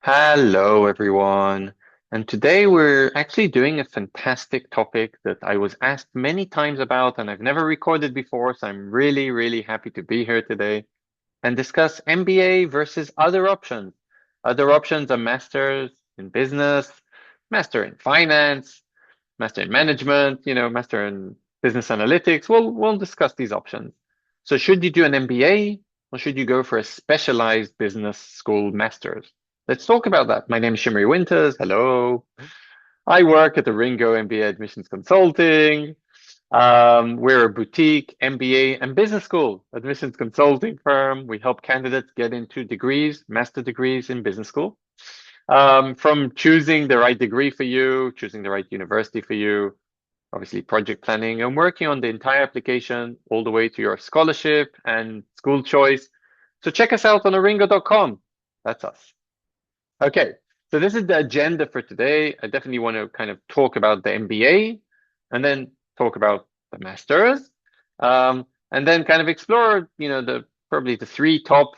Hello, everyone. And today we're actually doing a fantastic topic that I was asked many times about and I've never recorded before. So I'm really, really happy to be here today and discuss MBA versus other options. Other options are masters in business, master in finance, master in management, master in business analytics. We'll discuss these options. So should you do an MBA or should you go for a specialized business school master's? Let's talk about that. My name is Shimri Winters. Hello. I work at the ARINGO MBA Admissions Consulting. We're a boutique MBA and business school admissions consulting firm. We help candidates get into degrees, master degrees in business school. From choosing the right degree for you, choosing the right university for you, obviously project planning and working on the entire application all the way to your scholarship and school choice. So check us out on aringo.com. That's us. Okay, so this is the agenda for today. I definitely want to kind of talk about the MBA and then talk about the masters, and then kind of explore, the probably the three top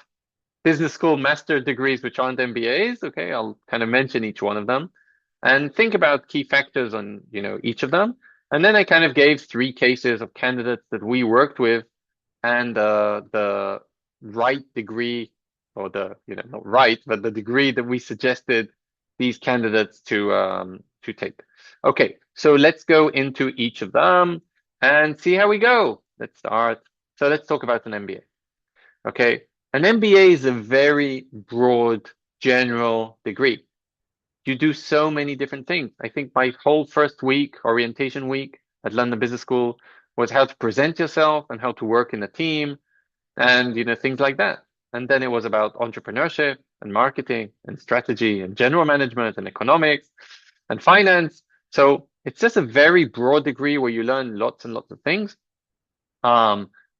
business school master degrees which aren't MBAs. Okay, I'll kind of mention each one of them and think about key factors on, each of them. And then I kind of gave three cases of candidates that we worked with and the right degree or the, not right, but the degree that we suggested these candidates to take. Okay, so let's go into each of them and see how we go. Let's start. So let's talk about an MBA. Okay, an MBA is a very broad, general degree. You do so many different things. I think my whole first week, orientation week at London Business School, was how to present yourself and how to work in a team and things like that. And then it was about entrepreneurship and marketing and strategy and general management and economics and finance. So it's just a very broad degree where you learn lots and lots of things,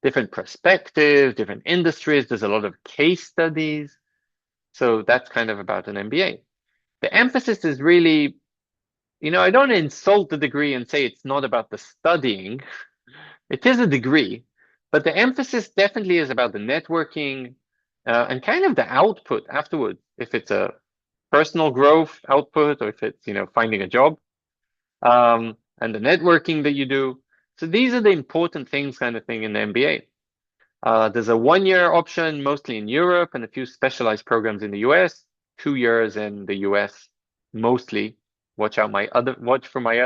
different perspectives, different industries. There's a lot of case studies. So that's kind of about an MBA. The emphasis is really, I don't insult the degree and say it's not about the studying. It is a degree, but the emphasis definitely is about the networking and kind of the output afterwards. If it's a personal growth output or if it's, finding a job, and the networking that you do. So these are the important things kind of thing in the MBA. There's a 1 year option, mostly in Europe, and a few specialized programs in the US, 2 years in the US, mostly. Watch for my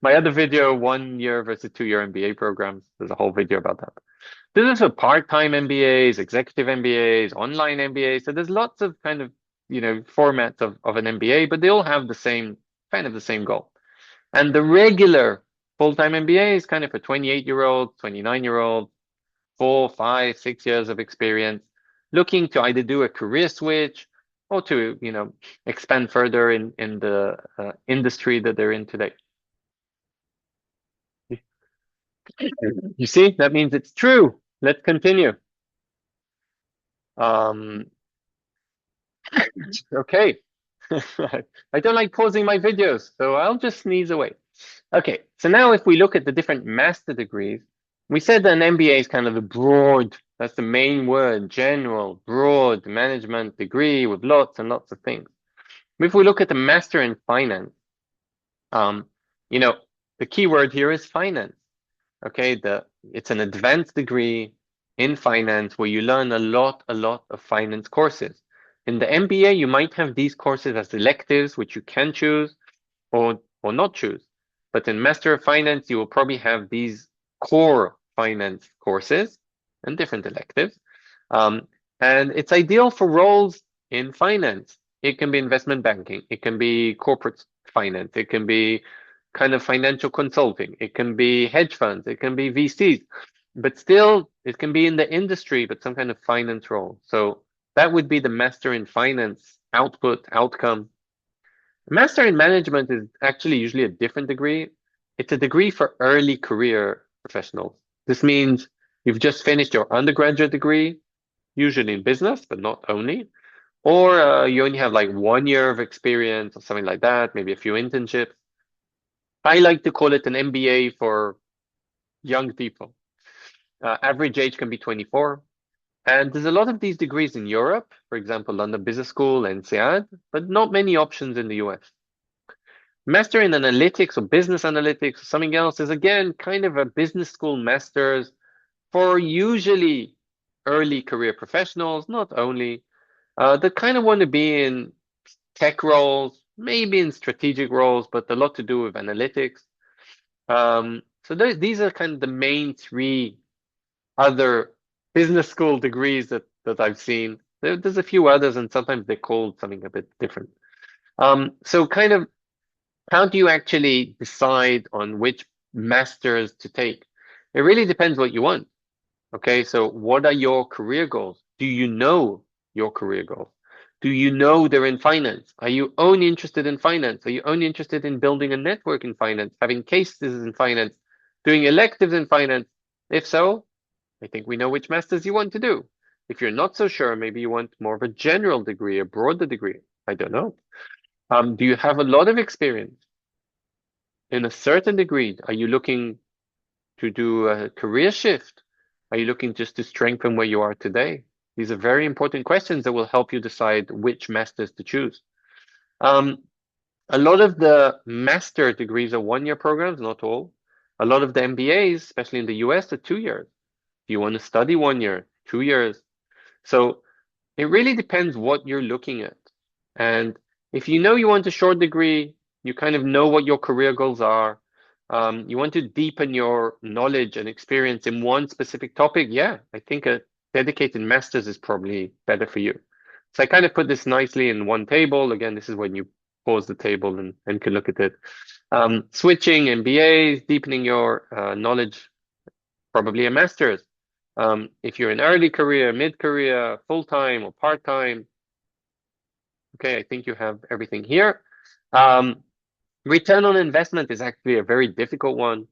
other video, 1 year versus 2 year MBA programs. There's a whole video about that. This is for part-time MBAs, executive MBAs, online MBAs. So there's lots of kind of, formats of an MBA, but they all have the same, kind of the same goal. And the regular full-time MBA is kind of for 28-year-olds, 29-year-olds, 4, 5, 6 years of experience, looking to either do a career switch or to, expand further in the industry that they're in today. You see, that means it's true. Let's continue. Um, okay. I don't like pausing my videos, so I'll just sneeze away. Okay, so now if we look at the different master degrees, we said that an MBA is kind of a broad, that's the main word, general, broad management degree with lots and lots of things. If we look at the master in finance, um, you know, the key word here is finance. Okay, it's an advanced degree in finance where you learn a lot of finance courses. In the MBA, you might have these courses as electives, which you can choose or not choose. But in Master of Finance, you will probably have these core finance courses and different electives. And it's ideal for roles in finance. It can be investment banking, it can be corporate finance, it can be kind of financial consulting, it can be hedge funds, it can be VCs, but still it can be in the industry, but some kind of finance role. So that would be the master in finance outcome. Master in management is actually usually a different degree. It's a degree for early career professionals. This means you've just finished your undergraduate degree, usually in business, but not only, or you only have like 1 year of experience or something like that, maybe a few internships. I like to call it an MBA for young people. Average age can be 24. And there's a lot of these degrees in Europe, for example, London Business School and SEAD, but not many options in the US. Master in analytics or business analytics or something else is again kind of a business school master's for usually early career professionals, not only, that kind of want to be in tech roles, maybe in strategic roles, but a lot to do with analytics. So these are kind of the main three other business school degrees that I've seen. There's a few others, and sometimes they're called something a bit different. So kind of how do you actually decide on which masters to take? It really depends what you want. Okay, so what are your career goals? Do you know your career goals? Do you know they're in finance? Are you only interested in finance? Are you only interested in building a network in finance, having cases in finance, doing electives in finance? If so, I think we know which masters you want to do. If you're not so sure, maybe you want more of a general degree, a broader degree. I don't know. Do you have a lot of experience in a certain degree? Are you looking to do a career shift? Are you looking just to strengthen where you are today? These are very important questions that will help you decide which masters to choose. Um, a lot of the master degrees are 1 year programs, not all. A lot of the MBAs, especially in the US, are 2 years. Do you want to study 1 year, 2 years? So it really depends what you're looking at. And if you know you want a short degree, you kind of know what your career goals are. You want to deepen your knowledge and experience in one specific topic. Yeah, I think a dedicated master's is probably better for you. So I kind of put this nicely in one table. Again, this is when you pause the table and can look at it. Switching MBAs, deepening your knowledge, probably a master's. If you're in early career, mid-career, full-time or part-time, okay, I think you have everything here. Um, Return on investment is actually a very difficult one.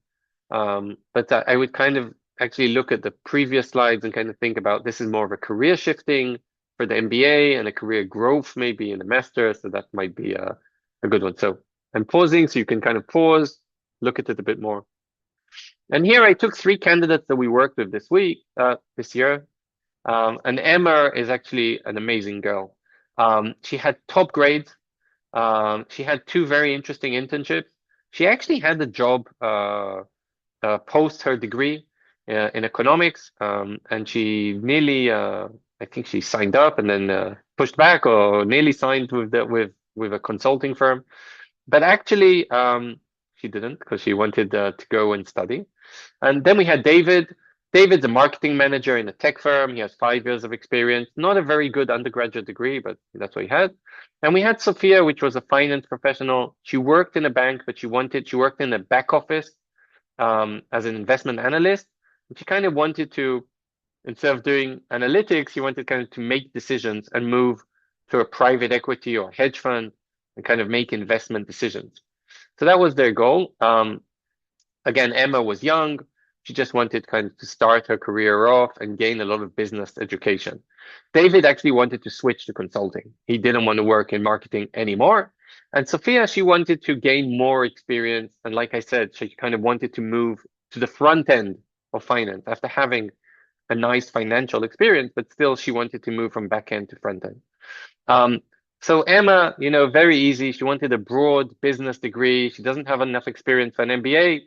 But I would kind of actually look at the previous slides and kind of think about this is more of a career shifting for the MBA and a career growth maybe in the master. So that might be a good one. So I'm pausing so you can kind of pause, look at it a bit more. And here I took three candidates that we worked with this year. And Emma is actually an amazing girl. She had top grades. She had two very interesting internships. She actually had a job post her degree in economics, and she nearly, I think she signed up and then pushed back, or nearly signed with a consulting firm. But actually, she didn't because she wanted to go and study. And then we had David. David's a marketing manager in a tech firm. He has 5 years of experience. Not a very good undergraduate degree, but that's what he had. And we had Sophia, which was a finance professional. She worked in a bank, but she worked in a back office as an investment analyst. And she kind of wanted to, instead of doing analytics, she wanted kind of to make decisions and move to a private equity or hedge fund and kind of make investment decisions. So that was their goal. Again, Emma was young. She just wanted kind of to start her career off and gain a lot of business education. David actually wanted to switch to consulting. He didn't want to work in marketing anymore. And Sophia, she wanted to gain more experience. And like I said, she kind of wanted to move to the front end of finance after having a nice financial experience, but still she wanted to move from back end to front end. Um, so Emma, very easy. She wanted a broad business degree. She doesn't have enough experience for an MBA.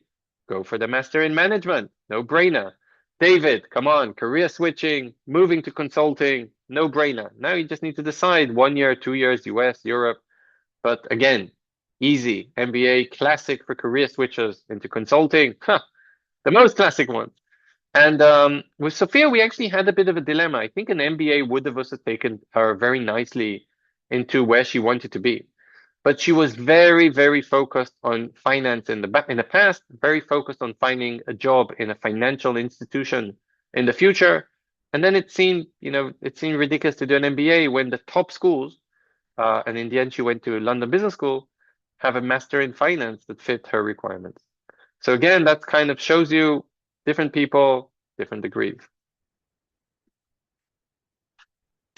Go for the master in management. No brainer. David, come on, career switching, moving to consulting, no brainer. Now you just need to decide 1 year, 2 years, US, Europe. But again, easy. MBA, classic for career switchers into consulting. Huh, the most classic one. And with Sophia, we actually had a bit of a dilemma. I think an MBA would have also taken her very nicely into where she wanted to be. But she was very, very focused on finance in the past, very focused on finding a job in a financial institution in the future. And then it seemed ridiculous to do an MBA when the top schools, and in the end she went to London Business School, have a master in finance that fit her requirements. So again, that kind of shows you different people, different degrees.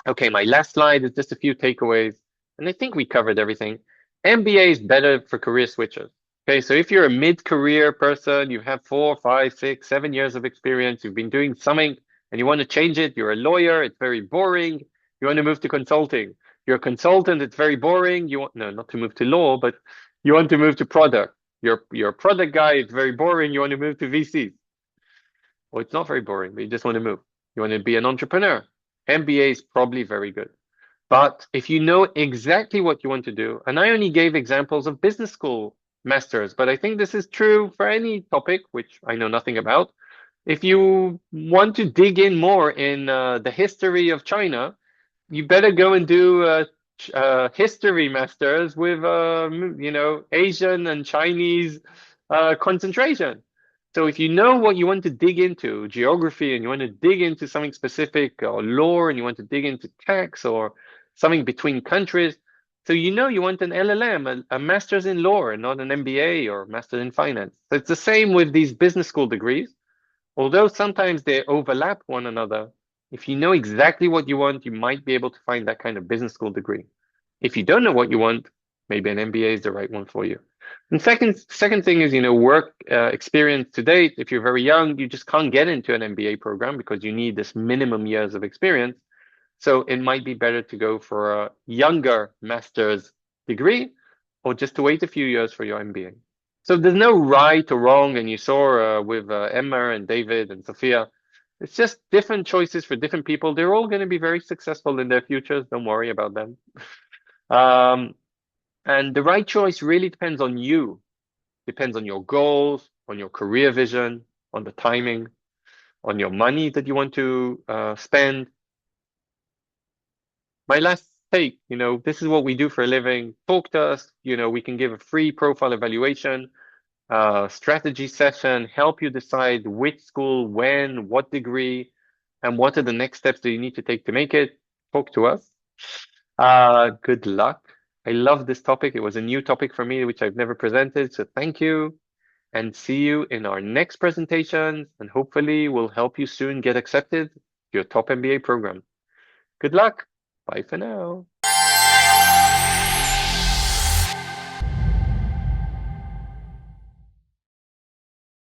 Okay, my last slide is just a few takeaways, and I think we covered everything. MBA is better for career switchers. Okay, so if you're a mid-career person, you have 4, 5, 6, 7 years of experience, you've been doing something and you want to change it. You're a lawyer, it's very boring. You want to move to consulting. You're a consultant, it's very boring. You want, no, not to move to law, but you want to move to product. You're a product guy, it's very boring. You want to move to VCs. Well, it's not very boring, but you just want to move. You want to be an entrepreneur. MBA is probably very good. But if you know exactly what you want to do, and I only gave examples of business school masters, but I think this is true for any topic, which I know nothing about. If you want to dig in more in the history of China, you better go and do history masters with Asian and Chinese concentration. So if you know what you want to dig into, geography, and you want to dig into something specific or law, and you want to dig into tax or something between countries, so you know you want an LLM, a master's in law, and not an MBA or master's in finance. So it's the same with these business school degrees. Although sometimes they overlap one another, if you know exactly what you want, you might be able to find that kind of business school degree. If you don't know what you want, maybe an MBA is the right one for you. And second thing is, work experience to date. If you're very young, you just can't get into an MBA program because you need this minimum years of experience. So it might be better to go for a younger master's degree or just to wait a few years for your MBA. So there's no right or wrong, and you saw with Emma and David and Sophia, it's just different choices for different people. They're all going to be very successful in their futures. Don't worry about them. Um, and the right choice really depends on you, depends on your goals, on your career vision, on the timing, on your money that you want to spend. My last take, this is what we do for a living. Talk to us. We can give a free profile evaluation, strategy session, help you decide which school, when, what degree, and what are the next steps that you need to take to make it. Talk to us. Good luck. I love this topic. It was a new topic for me, which I've never presented. So thank you, and see you in our next presentation. And hopefully we'll help you soon get accepted to your top MBA program. Good luck. Bye for now.